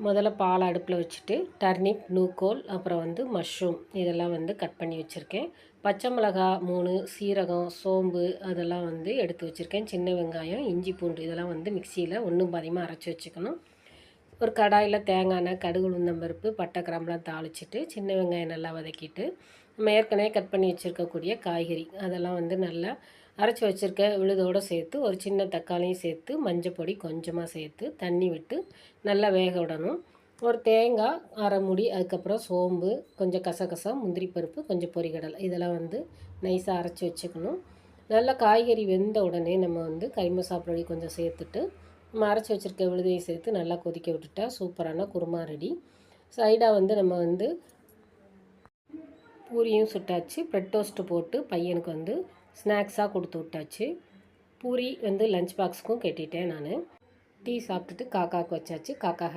முதல்ல பால் அடுப்பில் வச்சுட்டு டர்னிப், நூக்கோல், அப்புறம் வந்து மஷ்ரூம் இதெல்லாம் வந்து கட் பண்ணி வச்சுருக்கேன். பச்சை மிளகா 3, சீரகம், சோம்பு அதெல்லாம் வந்து எடுத்து வச்சுருக்கேன். சின்ன வெங்காயம், இஞ்சி பூண்டு இதெல்லாம் வந்து மிக்சியில் ஒன்றும் பாதியமாக அரைச்சி வச்சுக்கணும். ஒரு கடாயில் தேங்காய் எண்ணெய், கடுகு, உளுந்தம்பருப்பு, பட்டை, கிராம்புலாம் தாளிச்சிட்டு சின்ன வெங்காயம் நல்லா வதக்கிட்டு நம்ம ஏற்கனவே கட் பண்ணி வச்சுருக்கக்கூடிய காய்கறி அதெல்லாம் வந்து நல்லா அரைச்சி வச்சுருக்க விழுதோடு சேர்த்து ஒரு சின்ன தக்காளியும் சேர்த்து மஞ்சள் பொடி கொஞ்சமாக சேர்த்து தண்ணி விட்டு நல்லா வேக விடணும். ஒரு தேங்காய் அரை மூடி, அதுக்கப்புறம் சோம்பு, கொஞ்சம் கசகசா, முந்திரி பருப்பு, கொஞ்சம் பொரிகடலை இதெல்லாம் வந்து நைஸாக அரைச்சி வச்சுக்கணும். நல்லா காய்கறி வெந்த உடனே நம்ம வந்து கறி மசாலா பொடி கொஞ்சம் சேர்த்துட்டு நம்ம அரைச்சி வச்சுருக்க விழுதையை சேர்த்து நல்லா கொதிக்க விட்டுட்டா சூப்பரான குருமா ரெடி. சைடாக வந்து நம்ம வந்து பூரியும் சுட்டாச்சு. ப்ரெட் டோஸ்ட்டு போட்டு பையனுக்கு வந்து ஸ்நாக்ஸாக கொடுத்து விட்டாச்சு. பூரி வந்து லஞ்ச் பாக்ஸுக்கும் கட்டிட்டேன் நான். டீ சாப்பிட்டுட்டு காக்காவுக்கு வச்சாச்சு. காக்கா